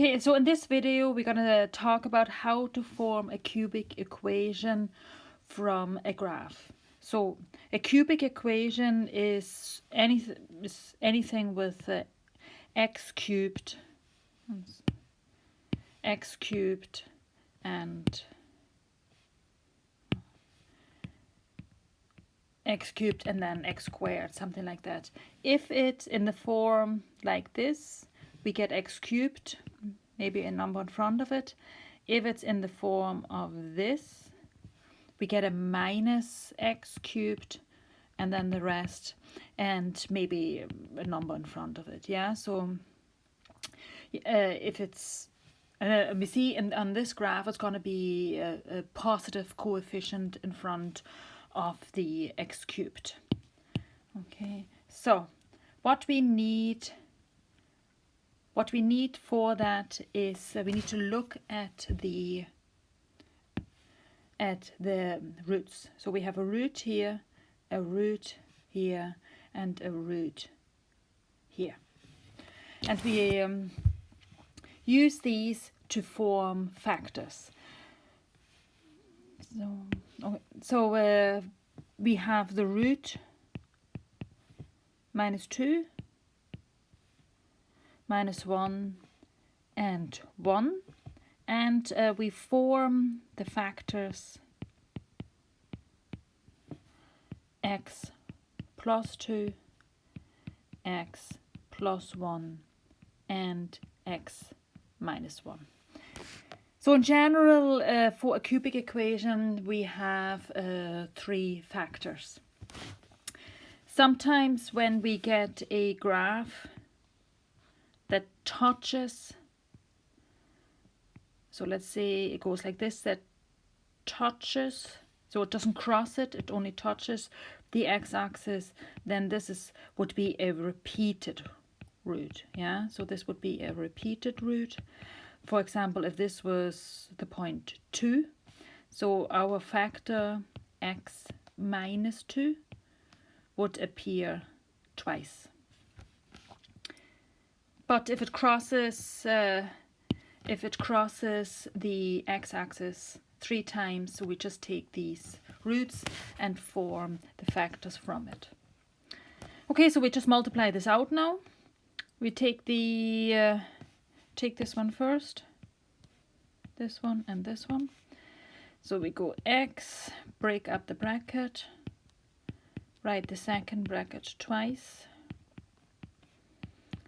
Okay, so in this video we're gonna talk about how to form a cubic equation from a graph. So a cubic equation is anything with x cubed and x cubed and then x squared, something like that. If it's in the form like this, we get x cubed, maybe a number in front of it. If it's in the form of this, we get a minus x cubed and then the rest, and maybe a number in front of it. Yeah, so if it's we see on this graph it's going to be a positive coefficient in front of the x cubed. Okay, so what we need for that is we need to look at the roots. So we have a root here, a root here, and a root here, and we use these to form factors. So we have the root -2, -1, and 1, and we form the factors x plus 2, x plus 1, and x minus 1. So in general, for a cubic equation, we have 3 factors. Sometimes when we get a graph that touches, so let's say it goes like this, that touches, so it doesn't cross it, it only touches the x-axis, then this would be a repeated root. Yeah, so this would be a repeated root. For example, if this was the point 2, so our factor x minus 2 would appear twice. But if it crosses the x-axis 3 times, so we just take these roots and form the factors from it. Okay, so we just multiply this out now. We take the take this one first, this one and this one. So we go x, break up the bracket, write the second bracket twice,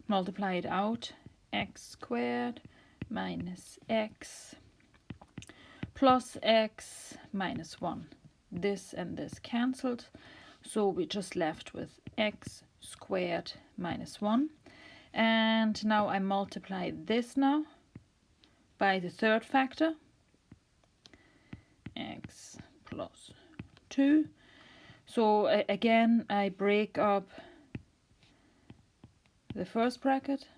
multiply it out, x squared minus x plus x minus 1. This and this cancelled, so we just left with x squared minus 1. And now I multiply this now by the third factor, x plus 2. So again, I break up the first bracket,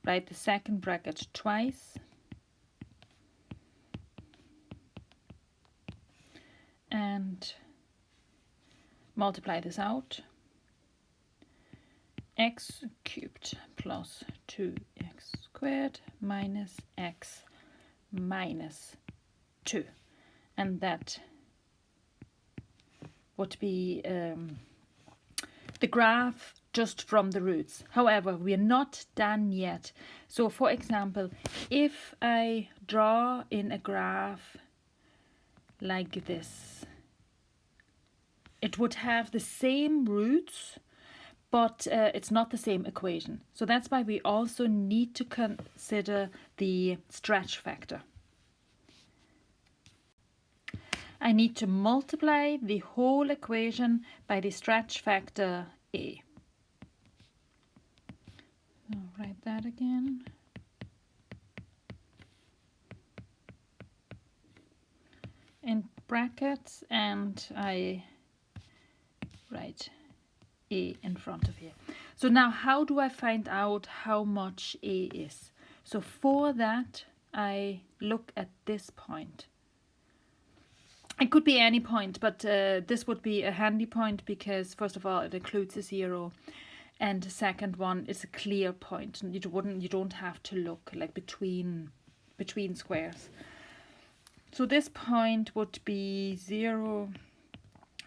write the second bracket twice, and multiply this out. X cubed plus 2x squared minus x minus 2, and that would be the graph just from the roots. However, we are not done yet. So for example, if I draw in a graph like this, it would have the same roots, but it's not the same equation. So that's why we also need to consider the stretch factor. I need to multiply the whole equation by the stretch factor a. I'll write that again. In brackets, and I write a in front of here. So now how do I find out how much a is? So for that I look at this point. It could be any point, but this would be a handy point because first of all it includes a 0, and the second one is a clear point. You don't have to look like between squares. So this point would be 0,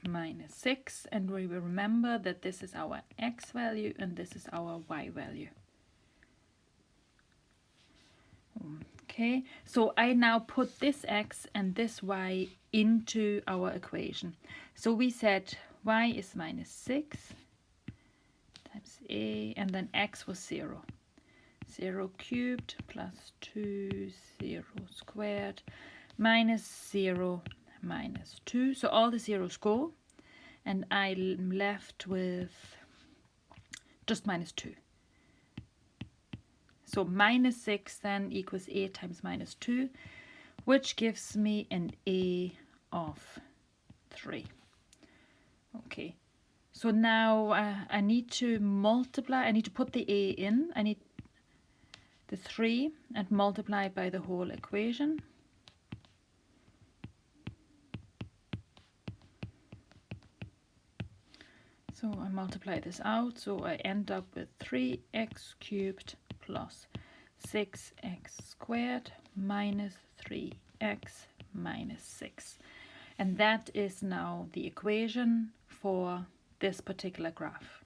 -6, and we will remember that this is our x value and this is our y value. Okay, so I now put this x and this y into our equation. So we said y is -6 times a, and then x was 0. 0 cubed plus 2, 0 squared, minus 0, minus 2. So all the zeros go, and I'm left with just -2. So -6 then equals a times -2, which gives me an a of 3. Okay, so now I need to multiply. I need to put the a in. I need the 3 and multiply by the whole equation. So I multiply this out, so I end up with 3x cubed plus 6x squared minus 3x minus 6. And that is now the equation for this particular graph.